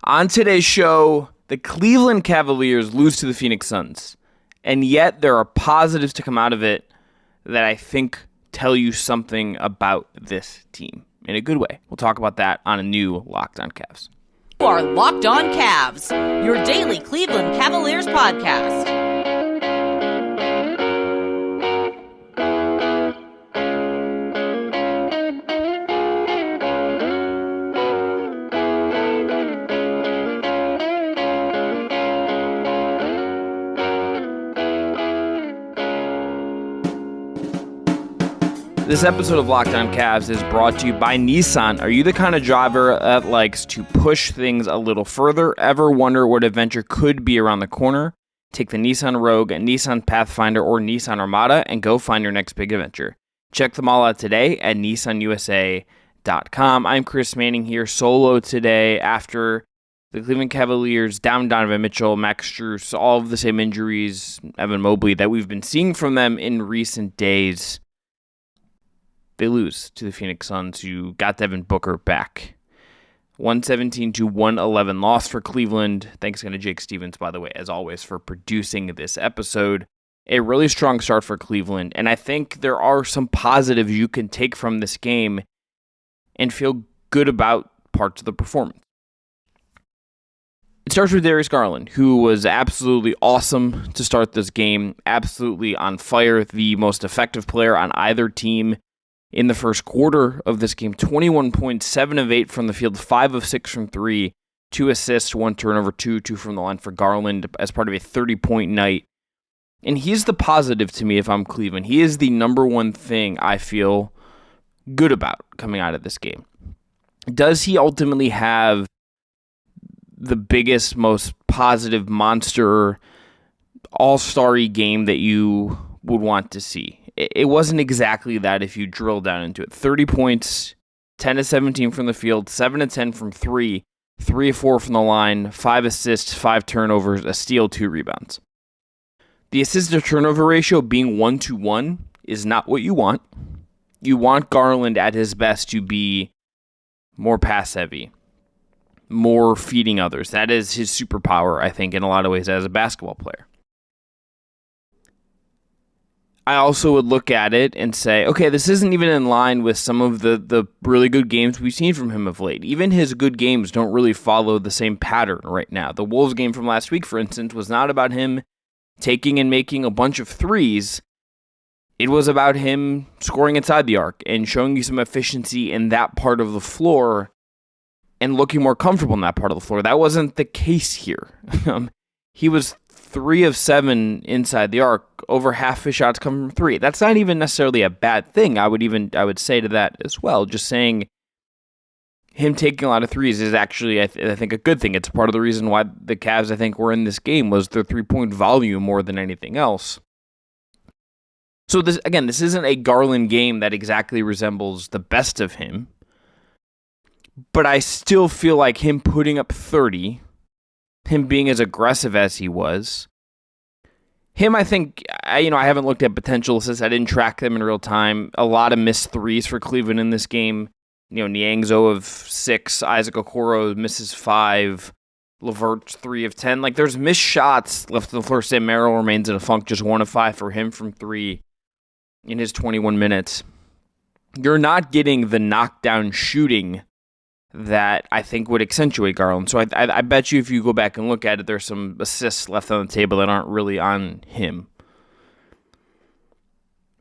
On today's show, the Cleveland Cavaliers lose to the Phoenix Suns, and yet there are positives to come out of it that I think tell you something about this team in a good way. We'll talk about that on a new Locked On Cavs. You are Locked On Cavs, your daily Cleveland Cavaliers podcast. This episode of Locked On Cavs is brought to you by Nissan. Are you the kind of driver that likes to push things a little further? Ever wonder what adventure could be around the corner? Take the Nissan Rogue, Nissan Pathfinder, or Nissan Armada and go find your next big adventure. Check them all out today at nissanusa.com. I'm Chris Manning here, solo today after the Cleveland Cavaliers down Donovan Mitchell, Max Strus, all of the same injuries, Evan Mobley, that we've been seeing from them in recent days. They lose to the Phoenix Suns, who got Devin Booker back. 117-111 loss for Cleveland. Thanks again to Jake Stevens, by the way, as always, for producing this episode. A really strong start for Cleveland, and I think there are some positives you can take from this game and feel good about parts of the performance. It starts with Darius Garland, who was absolutely awesome to start this game, absolutely on fire, the most effective player on either team. In the first quarter of this game, 21 points, 7 of 8 from the field, 5 of 6 from 3, 2 assists, 1 turnover, 2 from the line for Garland as part of a 30-point night. And he's the positive to me if I'm Cleveland. He is the number one thing I feel good about coming out of this game. Does he ultimately have the biggest, most positive monster all-star-y game that you would want to see? It wasn't exactly that if you drill down into it. 30 points, 10 of 17 from the field, 7 of 10 from 3, 3 of 4 from the line, 5 assists, 5 turnovers, a steal, 2 rebounds. The assist-to-turnover ratio being 1-to-1 is not what you want. You want Garland at his best to be more pass-heavy, more feeding others. That is his superpower, I think, in a lot of ways as a basketball player. I also would look at it and say, okay, this isn't even in line with some of the really good games we've seen from him of late. Even his good games don't really follow the same pattern right now. The Wolves game from last week, for instance, was not about him taking and making a bunch of threes. It was about him scoring inside the arc and showing you some efficiency in that part of the floor and looking more comfortable in that part of the floor. That wasn't the case here. He was 3 of 7 inside the arc, over half his shots come from 3. That's not even necessarily a bad thing. I would say to that as well. Just saying him taking a lot of threes is actually, I think, a good thing. It's part of the reason why the Cavs, I think, were in this game was their 3-point volume more than anything else. So this isn't a Garland game that exactly resembles the best of him, but I still feel like him putting up 30, him being as aggressive as he was. Him, I think, I haven't looked at potential assists. I didn't track them in real time. A lot of missed threes for Cleveland in this game. Niang's 0 of 6. Isaac Okoro misses 5. LeVert's 3 of 10. There's missed shots left on the floor. Sam Merrill remains in a funk, just 1 of 5 for him from 3 in his 21 minutes. You're not getting the knockdown shooting that I think would accentuate Garland. So I bet you if you go back and look at it, there's some assists left on the table that aren't really on him.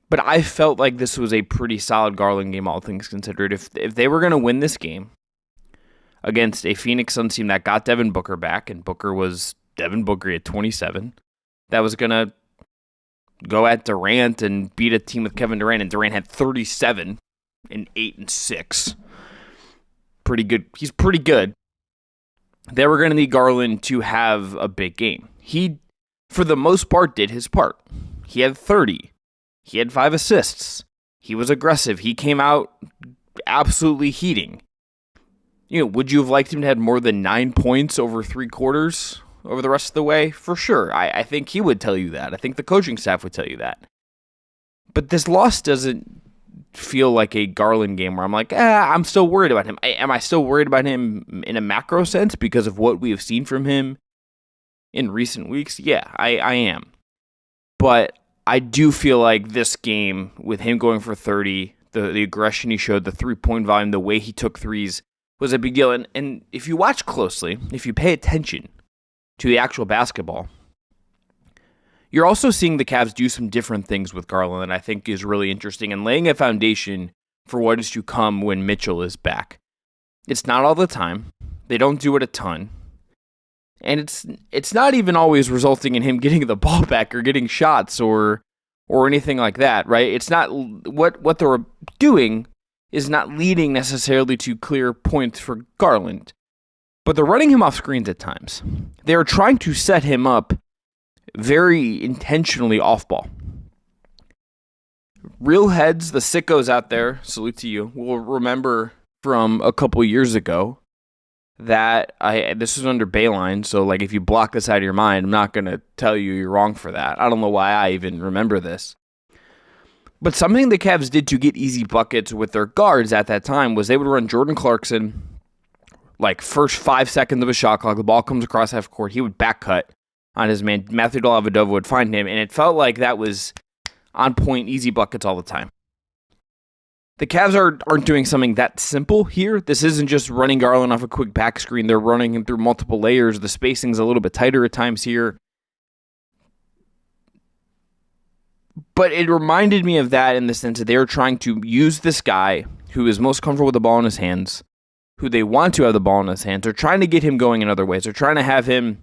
But I felt like this was a pretty solid Garland game, all things considered. If they were going to win this game against a Phoenix Suns team that got Devin Booker back, and Booker was Devin Booker at 27, that was going to go at Durant and beat a team with Kevin Durant, and Durant had 37 and 8 and 6. Pretty good. He's pretty good. They were going to need Garland to have a big game. He, for the most part, did his part. He had 30. He had 5 assists. He was aggressive. He came out absolutely heating. Would you have liked him to have more than 9 points over 3 quarters over the rest of the way? For sure. I think he would tell you that. I think the coaching staff would tell you that. But this loss doesn't feel like a Garland game where I'm like, I'm still worried about him. Am I still worried about him in a macro sense because of what we have seen from him in recent weeks? Yeah, I am. But I do feel like this game, with him going for 30, the aggression he showed, the three-point volume, the way he took threes, was a big deal. And if you watch closely, if you pay attention to the actual basketball, you're also seeing the Cavs do some different things with Garland that I think is really interesting and laying a foundation for what is to come when Mitchell is back. It's not all the time. They don't do it a ton. And it's not even always resulting in him getting the ball back or getting shots or anything like that, right? It's not what they're doing is not leading necessarily to clear points for Garland. But they're running him off screens at times. They are trying to set him up very intentionally off ball. Real heads, the sickos out there, salute to you, will remember from a couple years ago that this was under Bayline, so like if you block this out of your mind, I'm not going to tell you you're wrong for that. I don't know why I even remember this. But something the Cavs did to get easy buckets with their guards at that time was they would run Jordan Clarkson, like first 5 seconds of a shot clock, the ball comes across half court, he would back cut on his man. Matthew Dellavedova would find him, and it felt like that was on point, easy buckets all the time. The Cavs aren't doing something that simple here. This isn't just running Garland off a quick back screen. They're running him through multiple layers. The spacing's a little bit tighter at times here. But it reminded me of that in the sense that they were trying to use this guy who is most comfortable with the ball in his hands, who they want to have the ball in his hands. They're trying to get him going in other ways. They're trying to have him,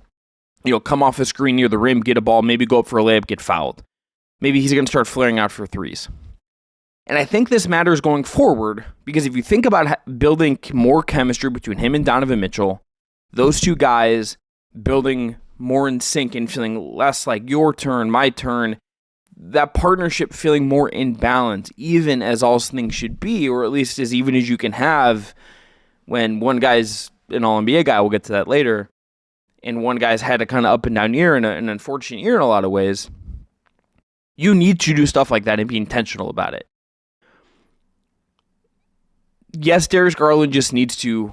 come off a screen near the rim, get a ball, maybe go up for a layup, get fouled. Maybe he's going to start flaring out for threes. And I think this matters going forward because if you think about building more chemistry between him and Donovan Mitchell, those two guys building more in sync and feeling less like your turn, my turn, that partnership feeling more in balance, even as all things should be, or at least as even as you can have when one guy's an All-NBA guy, we'll get to that later, and one guy's had a kind of up and down year and an unfortunate year in a lot of ways. You need to do stuff like that and be intentional about it. Yes, Darius Garland just needs to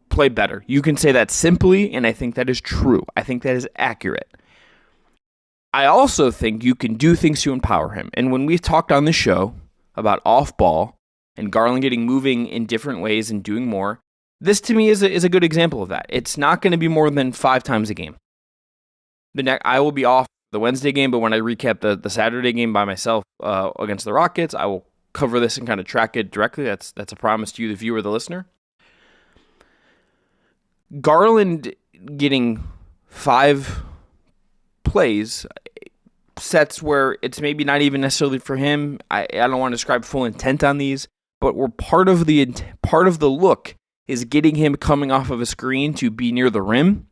play better. You can say that simply, and I think that is true. I think that is accurate. I also think you can do things to empower him. And when we've talked on the show about off-ball and Garland getting moving in different ways and doing more, this to me is a good example of that. It's not going to be more than 5 times a game. I will be off the Wednesday game, but when I recap the Saturday game by myself against the Rockets, I will cover this and kind of track it directly. That's a promise to you, the viewer, the listener. Garland getting 5 plays, sets where it's maybe not even necessarily for him. I don't want to describe full intent on these, but we're part of the look is getting him coming off of a screen to be near the rim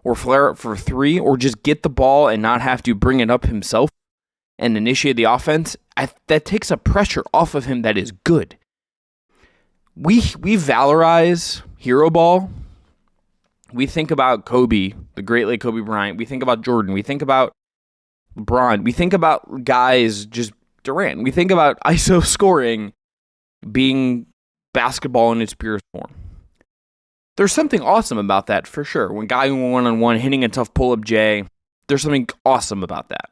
or flare up for 3 or just get the ball and not have to bring it up himself and initiate the offense. That takes a pressure off of him that is good. We valorize hero ball. We think about Kobe, the great late Kobe Bryant. We think about Jordan. We think about LeBron. We think about guys, just Durant. We think about ISO scoring being basketball in its purest form. There's something awesome about that for sure. When guy one-on-one hitting a tough pull-up J, there's something awesome about that.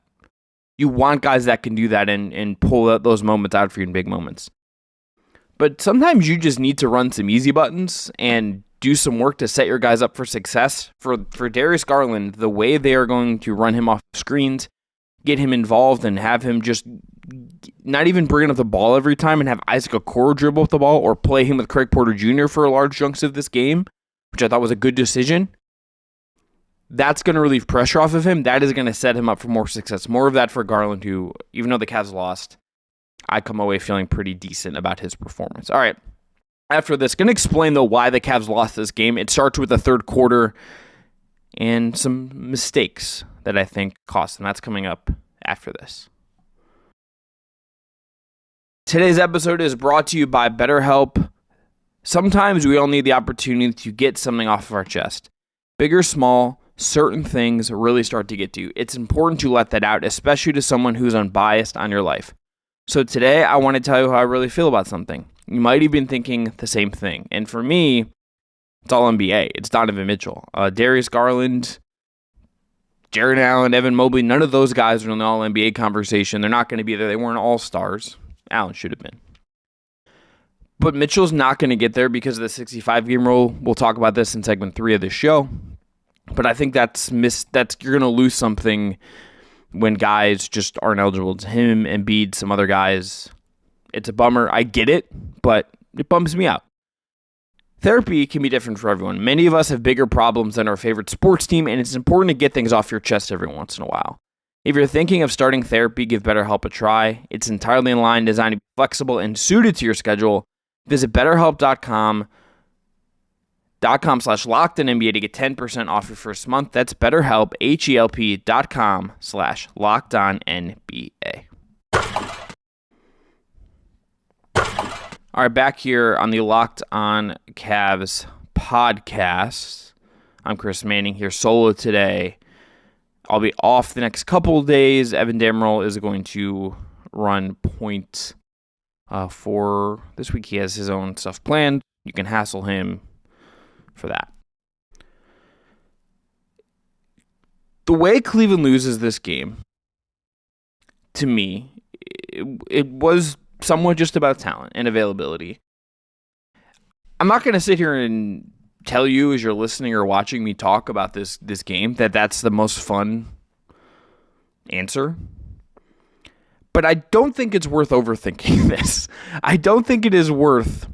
You want guys that can do that and pull out those moments out for you in big moments. But sometimes you just need to run some easy buttons and do some work to set your guys up for success. For Darius Garland, the way they are going to run him off screens, get him involved and have him just not even bringing up the ball every time and have Isaac Okoro dribble up the ball or play him with Craig Porter Jr. for large chunks of this game, which I thought was a good decision. That's going to relieve pressure off of him. That is going to set him up for more success. More of that for Garland, who, even though the Cavs lost, I come away feeling pretty decent about his performance. All right. After this, going to explain, though, why the Cavs lost this game. It starts with the third quarter and some mistakes that I think cost them. That's coming up after this. Today's episode is brought to you by BetterHelp. Sometimes we all need the opportunity to get something off of our chest. Big or small, certain things really start to get to you. It's important to let that out, especially to someone who's unbiased on your life. So today I want to tell you how I really feel about something. You might have been thinking the same thing. And for me, it's all NBA. It's Donovan Mitchell. Darius Garland, Jared Allen, Evan Mobley, none of those guys are in the All-NBA conversation. They're not going to be there. They weren't all-stars. Allen should have been. But Mitchell's not going to get there because of the 65-game rule. We'll talk about this in segment 3 of this show. But I think you're going to lose something when guys just aren't eligible. It's him, Embiid, some other guys. It's a bummer. I get it, but it bums me out. Therapy can be different for everyone. Many of us have bigger problems than our favorite sports team, and it's important to get things off your chest every once in a while. If you're thinking of starting therapy, give BetterHelp a try. It's entirely in line, designed to be flexible and suited to your schedule. Visit BetterHelp.com/LockedOnNBA to get 10% off your first month. That's BetterHelp, HELP.com/LockedOnNBA. All right, back here on the Locked On Cavs podcast. I'm Chris Manning here solo today. I'll be off the next couple of days. Evan Dammerel is going to run point for this week. He has his own stuff planned. You can hassle him for that. The way Cleveland loses this game, to me, it was somewhat just about talent and availability. I'm not going to sit here and tell you as you're listening or watching me talk about this game that's the most fun answer. But I don't think it's worth overthinking this. I don't think it is worth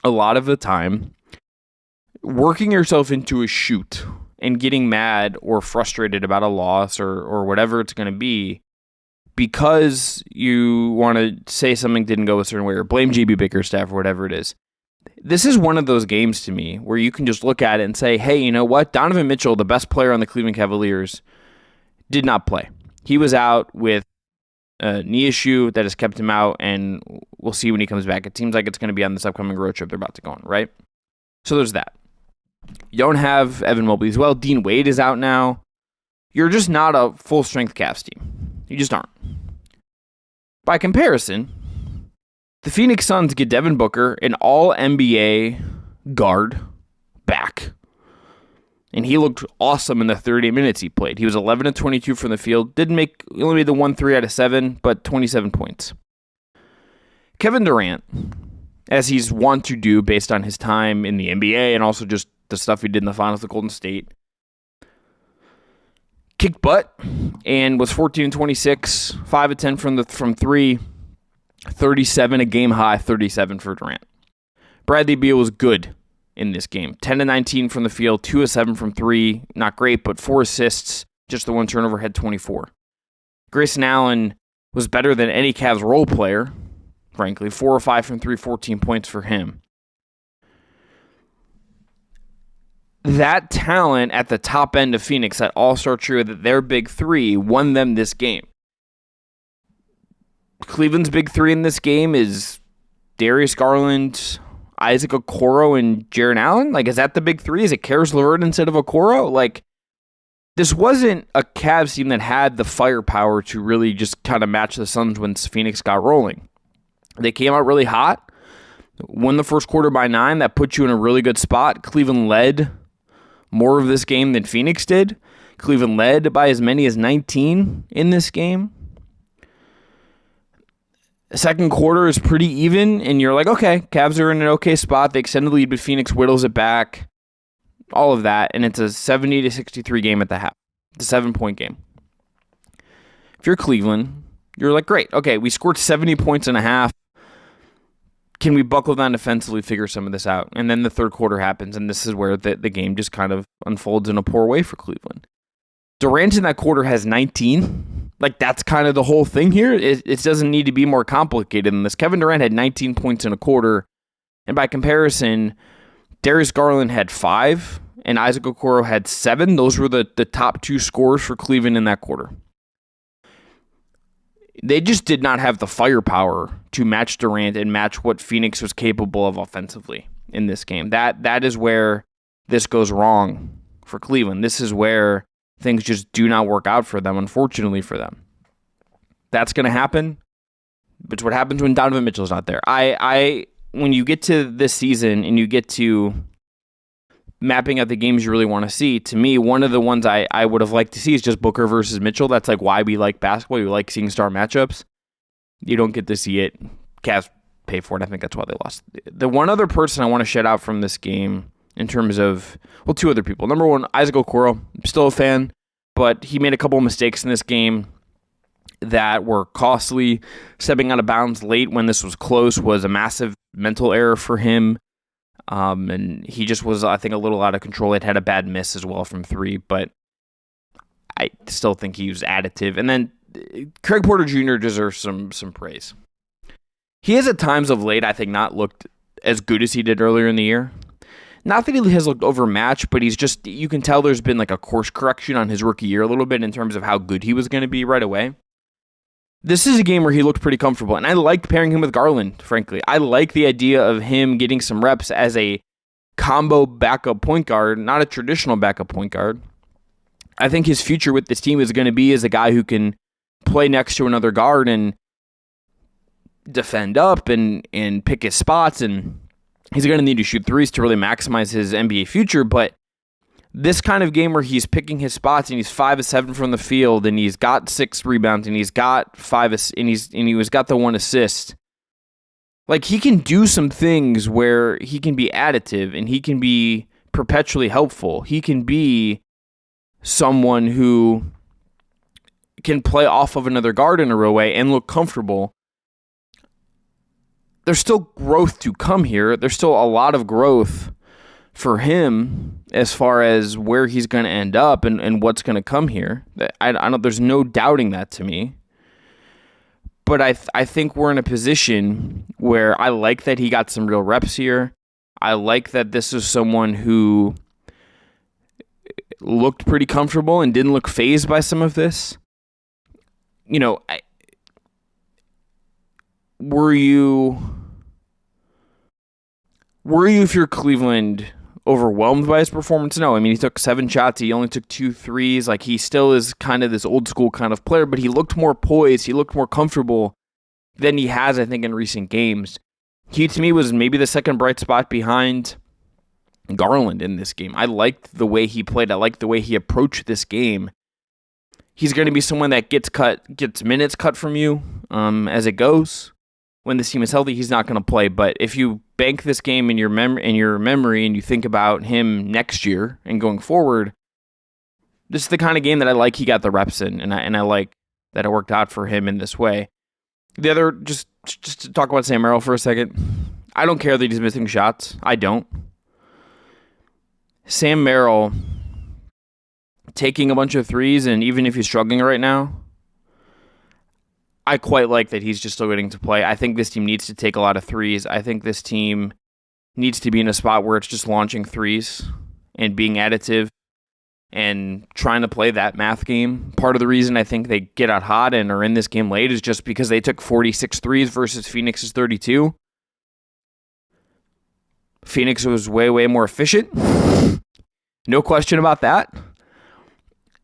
a lot of the time working yourself into a shoot and getting mad or frustrated about a loss or whatever it's going to be because you want to say something didn't go a certain way or blame GB Bickerstaff or whatever it is. This is one of those games to me where you can just look at it and say, hey, you know what? Donovan Mitchell, the best player on the Cleveland Cavaliers, did not play. He was out with a knee issue that has kept him out, and we'll see when he comes back. It seems like it's going to be on this upcoming road trip they're about to go on, right? So there's that. You don't have Evan Mobley as well. Dean Wade is out now. You're just not a full-strength Cavs team. You just aren't. By comparison, the Phoenix Suns get Devin Booker, an all-NBA guard, back. And he looked awesome in the 30 minutes he played. He was 11 of 22 from the field. He only made the 1 3 out of 7, but 27 points. Kevin Durant, as he's wont to do based on his time in the NBA and also just the stuff he did in the finals with Golden State, kicked butt and was 14 26, 5 of 10 from 3, 37 a game high, 37 for Durant. Bradley Beal was good in this game. 10 of 19 from the field, 2 of 7 from 3, not great, but 4 assists, just the 1 turnover, had 24. Grayson Allen was better than any Cavs role player, frankly. 4 or 5 from 3, 14 points for him. That talent at the top end of Phoenix, that all-star trio, that their big three, won them this game. Cleveland's big three in this game is Darius Garland, Isaac Okoro, and Jared Allen. Like, is that the big three? Is it Karis LeVert instead of Okoro? Like, this wasn't a Cavs team that had the firepower to really just kind of match the Suns when Phoenix got rolling. They came out really hot, won the first quarter by 9. That put you in a really good spot. Cleveland led more of this game than Phoenix did. Cleveland led by as many as 19 in this game. The second quarter is pretty even, and you're like, okay, Cavs are in an okay spot. They extend the lead, but Phoenix whittles it back. All of that, and it's a 70-63 game at the half. It's a 7-point game. If you're Cleveland, you're like, great, okay, we scored 70 points in a half. Can we buckle down defensively, figure some of this out? And then the third quarter happens, and this is where the game just kind of unfolds in a poor way for Cleveland. Durant in that quarter has 19. Like, that's kind of the whole thing here. It doesn't need to be more complicated than this. Kevin Durant had 19 points in a quarter, and by comparison, Darius Garland had 5, and Isaac Okoro had 7. Those were the top 2 scorers for Cleveland in that quarter. They just did not have the firepower to match Durant and match what Phoenix was capable of offensively in this game. That is where this goes wrong for Cleveland. This is where things just do not work out for them, unfortunately for them. That's going to happen. It's what happens when Donovan Mitchell's not there. When you get to this season and you get to mapping out the games you really want to see, to me, one of the ones I would have liked to see is just Booker versus Mitchell. That's like why we like basketball. We like seeing star matchups. You don't get to see it. Cavs pay for it. I think that's why they lost. The one other person I want to shout out from this game in terms of, well, two other people. Number one, Isaac Okoro. I'm still a fan, but he made a couple of mistakes in this game that were costly. Stepping out of bounds late when this was close was a massive mental error for him. And he just was, I think, a little out of control. It had a bad miss as well from three, but I still think he was additive. And then Craig Porter Jr. deserves some praise. He has at times of late, I think, not looked as good as he did earlier in the year. Not that he has looked overmatched, but he's just, you can tell there's been like a course correction on his rookie year a little bit in terms of how good he was going to be right away. This is a game where he looked pretty comfortable, and I liked pairing him with Garland, frankly. I like the idea of him getting some reps as a combo backup point guard, not a traditional backup point guard. I think his future with this team is going to be as a guy who can play next to another guard and defend up and pick his spots, and he's going to need to shoot threes to really maximize his NBA future. But this kind of game where he's picking his spots and he's 5 of 7 from the field and he's got 6 rebounds and he's got 5 and he's got the 1 assist. Like, he can do some things where he can be additive and he can be perpetually helpful. He can be someone who can play off of another guard in a real way and look comfortable. There's still growth to come here. There's still a lot of growth for him as far as where he's going to end up and what's going to come here. I don't. There's no doubting that to me. But I think we're in a position where I like that he got some real reps here. I like that this is someone who looked pretty comfortable and didn't look fazed by some of this. You know, were you, if you're Cleveland, overwhelmed by his performance? No. I mean, he took 7 shots. He only took 2 threes. Like, he still is kind of this old school kind of player, but he looked more poised. He looked more comfortable than he has, I think, in recent games. He, to me, was maybe the second bright spot behind Garland in this game. I liked the way he played. I liked the way he approached this game. He's going to be someone that gets minutes cut from you as it goes. When this team is healthy, he's not going to play. But if you bank this game in your memory and you think about him next year and going forward, this is the kind of game that I like he got the reps in, and I like that it worked out for him in this way. The other, just to talk about Sam Merrill for a second, I don't care that he's missing shots. I don't. Sam Merrill taking a bunch of threes, and even if he's struggling right now, I quite like that he's just still getting to play. I think this team needs to take a lot of threes. I think this team needs to be in a spot where it's just launching threes and being additive and trying to play that math game. Part of the reason I think they get out hot and are in this game late is just because they took 46 threes versus Phoenix's 32. Phoenix was way, way more efficient. No question about that.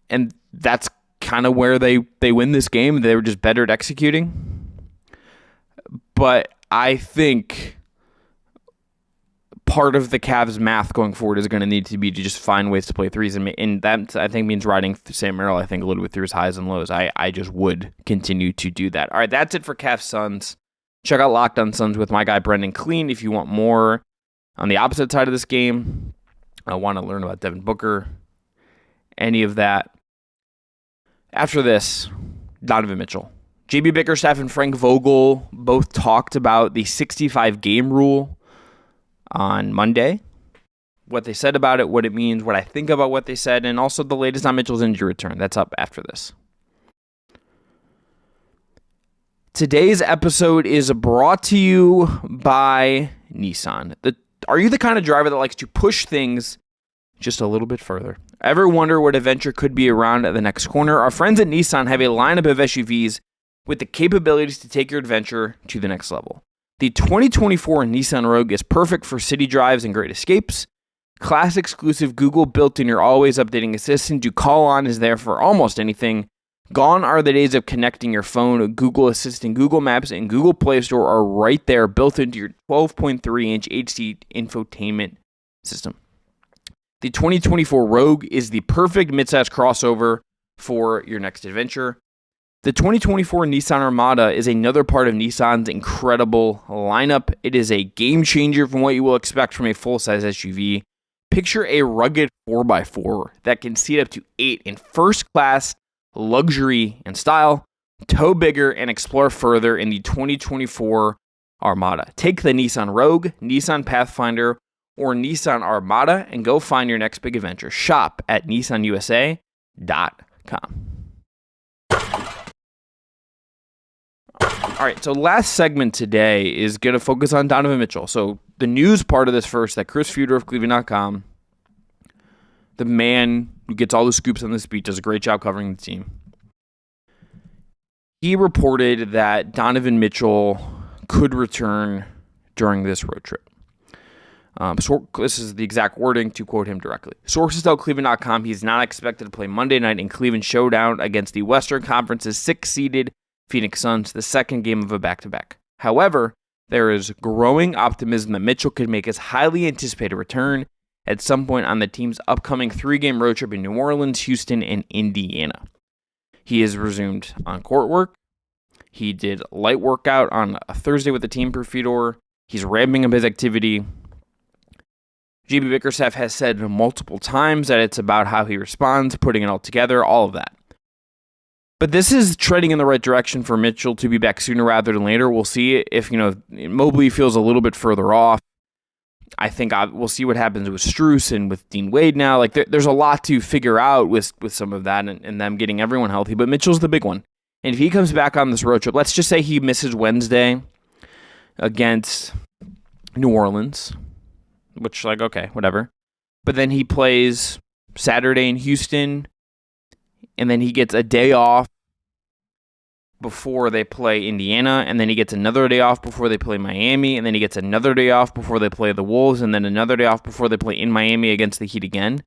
And that's kind of where they win this game. They were just better at executing. But I think part of the Cavs' math going forward is going to need to be to just find ways to play threes. And that, I think, means riding Sam Merrill, I think, a little bit through his highs and lows. I just would continue to do that. All right, that's it for Cavs Suns. Check out Locked On Suns with my guy, Brendan Clean, if you want more on the opposite side of this game. I want to learn about Devin Booker, any of that. After this, Donovan Mitchell. JB Bickerstaff and Frank Vogel both talked about the 65-game rule on Monday. What they said about it, what it means, what I think about what they said, and also the latest on Mitchell's injury return. That's up after this. Today's episode is brought to you by Nissan. Are you the kind of driver that likes to push things just a little bit further? Ever wonder what adventure could be around the next corner? Our friends at Nissan have a lineup of SUVs with the capabilities to take your adventure to the next level. The 2024 Nissan Rogue is perfect for city drives and great escapes. Class exclusive Google built-in your always updating assistant you call on is there for almost anything. Gone are the days of connecting your phone. Google Assistant, Google Maps, and Google Play Store are right there, built into your 12.3-inch HD infotainment system. The 2024 Rogue is the perfect midsize crossover for your next adventure. The 2024 Nissan Armada is another part of Nissan's incredible lineup. It is a game changer from what you will expect from a full-size SUV. Picture a rugged 4x4 that can seat up to 8 in first-class luxury and style. Tow bigger and explore further in the 2024 Armada. Take the Nissan Rogue, Nissan Pathfinder, or Nissan Armada and go find your next big adventure. Shop at nissanusa.com. All right, so last segment today is going to focus on Donovan Mitchell. So the news part of this first, that Chris Feuder of Cleveland.com, the man who gets all the scoops on this beat, does a great job covering the team. He reported that Donovan Mitchell could return during this road trip. So this is the exact wording, to quote him directly. Sources tell Cleveland.com he's not expected to play Monday night in Cleveland showdown against the Western Conference's 6-seeded Phoenix Suns, the second game of a back-to-back. However, there is growing optimism that Mitchell could make his highly anticipated return at some point on the team's upcoming 3-game road trip in New Orleans, Houston, and Indiana. He has resumed on-court work. He did light workout on a Thursday with the team per Fedor. He's ramping up his activity. JB Bickerstaff has said multiple times that it's about how he responds, putting it all together, all of that. But this is treading in the right direction for Mitchell to be back sooner rather than later. We'll see if, Mobley feels a little bit further off. I think we'll see what happens with Strus and with Dean Wade now. Like there's a lot to figure out with some of that and them getting everyone healthy. But Mitchell's the big one. And if he comes back on this road trip, let's just say he misses Wednesday against New Orleans, which, okay, whatever. But then he plays Saturday in Houston, and then he gets a day off before they play Indiana, and then he gets another day off before they play Miami, and then he gets another day off before they play the Wolves, and then another day off before they play in Miami against the Heat again.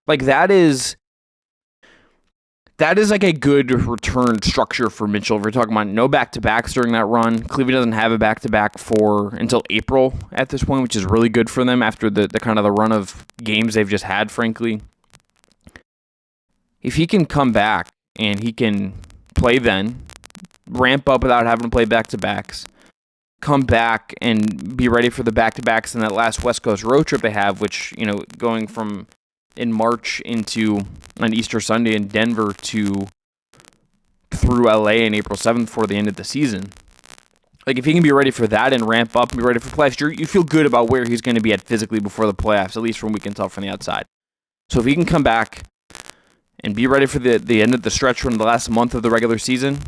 Like, that is like a good return structure for Mitchell. If we're talking about no back-to-backs during that run, Cleveland doesn't have a back-to-back until April at this point, which is really good for them after the kind of the run of games they've just had, frankly. If he can come back and he can play then, ramp up without having to play back-to-backs, come back and be ready for the back-to-backs in that last West Coast road trip they have, which, going from in March into an Easter Sunday in Denver through LA in April 7th before the end of the season. Like, if he can be ready for that and ramp up and be ready for playoffs, you feel good about where he's going to be at physically before the playoffs, at least from what we can tell from the outside. So if he can come back and be ready for the end of the stretch from the last month of the regular season,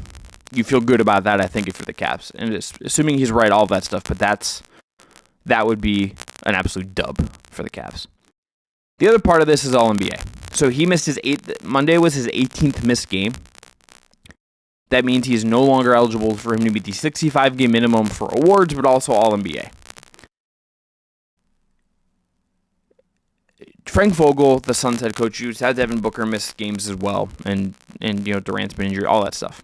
you feel good about that, I think, for the Caps. And assuming he's right, all of that stuff, but that would be an absolute dub for the Caps. The other part of this is All-NBA. So he missed Monday was his 18th missed game. That means he is no longer eligible for him to meet the 65-game minimum for awards, but also All-NBA. Frank Vogel, the Suns head coach, who's had Devin Booker miss games as well, and Durant's been injured, all that stuff,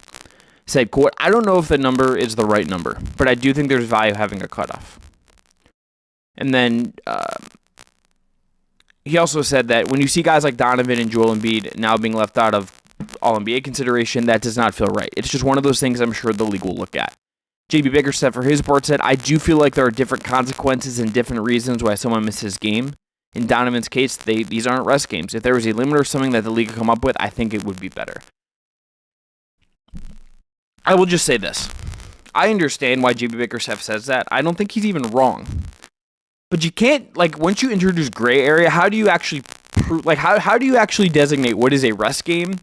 said, quote, "I don't know if the number is the right number, but I do think there's value having a cutoff." And then he also said that when you see guys like Donovan and Joel Embiid now being left out of All-NBA consideration, that does not feel right. It's just one of those things I'm sure the league will look at. JB Bickerstaff, for his part, said, "I do feel like there are different consequences and different reasons why someone misses his game. In Donovan's case, these aren't rest games. If there was a limit or something that the league could come up with, I think it would be better." I will just say this. I understand why JB Bickerstaff says that. I don't think he's even wrong. But you can't, once you introduce gray area, how do you actually how do you actually designate what is a rest game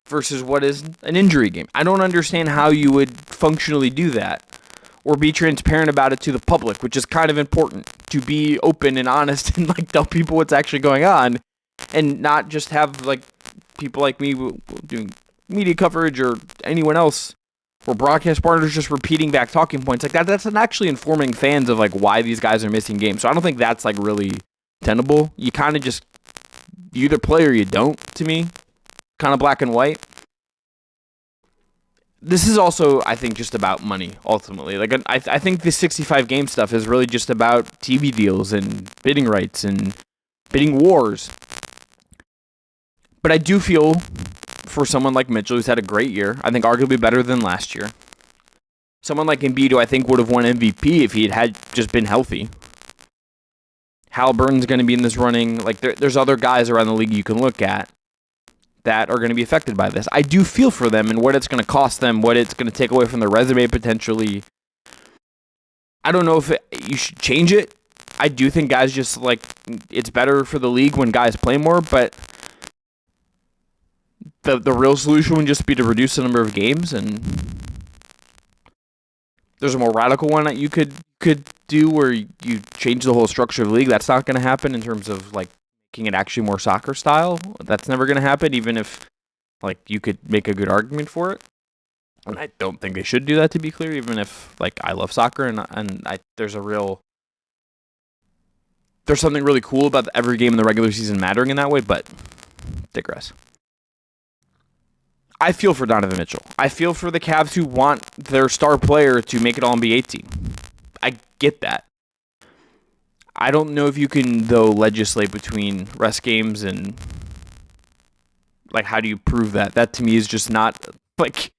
versus what is an injury game? I don't understand how you would functionally do that or be transparent about it to the public, which is kind of important, to be open and honest and tell people what's actually going on and not just have people like me doing media coverage or anyone else or broadcast partners just repeating back talking points like that. That's not actually informing fans of why these guys are missing games. So I don't think that's really tenable. You kind of just, you either play or you don't, to me. Kind of black and white. this is also, I think, just about money, ultimately. Like, I think the 65 game stuff is really just about TV deals and bidding rights and bidding wars. But I do feel for someone like Mitchell, who's had a great year, I think arguably better than last year. Someone like Embiid, who I think would have won MVP if he had just been healthy. Halliburton's going to be in this running. Like, there's other guys around the league you can look at that are going to be affected by this. I do feel for them and what it's going to cost them, what it's going to take away from their resume potentially. I don't know if you should change it. I do think guys just, like, it's better for the league when guys play more, but the real solution would just be to reduce the number of games, and there's a more radical one that you could do where you change the whole structure of the league. That's not going to happen in terms of, like, making it actually more soccer style. That's never going to happen, even if, like, you could make a good argument for it. And I don't think they should do that, to be clear, even if, like, I love soccer and there's something really cool about every game in the regular season mattering in that way, but digress. I feel for Donovan Mitchell. I feel for the Cavs who want their star player to make it All-NBA team. I get that. I don't know if you can, though, legislate between rest games and, like, how do you prove that? That, to me, is just not, like,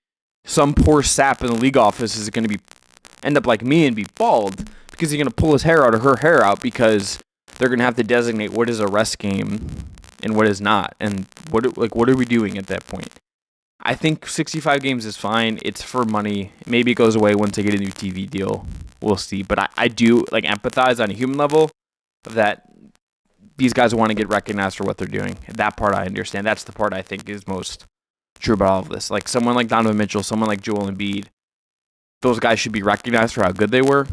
some poor sap in the league office is going to end up like me and be bald because he's going to pull his hair out or her hair out because they're going to have to designate what is a rest game and what is not. And what are we doing at that point? I think 65 games is fine. It's for money. Maybe it goes away once they get a new TV deal. We'll see. But I do, like, empathize on a human level that these guys want to get recognized for what they're doing. That part I understand. That's the part I think is most true about all of this. Like, someone like Donovan Mitchell, someone like Joel Embiid, those guys should be recognized for how good they were.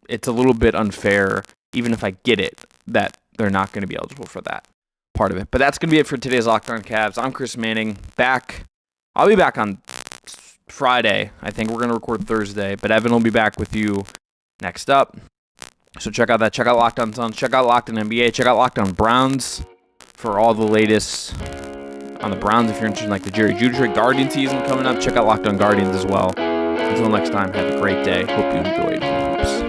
It's a little bit unfair, even if I get it, that they're not going to be eligible for that part of it. But that's going to be it for today's Locked On Cavs. I'm Chris Manning. I'll be back on Friday. I think we're going to record Thursday, but Evan will be back with you next up. So check out that. Check out Locked On Suns. Check out Locked On NBA. Check out Locked On Browns for all the latest on the Browns. If you're interested in, like, the Jerry Judy Guardian season coming up, check out Locked On Guardians as well. Until next time, have a great day. Hope you enjoyed.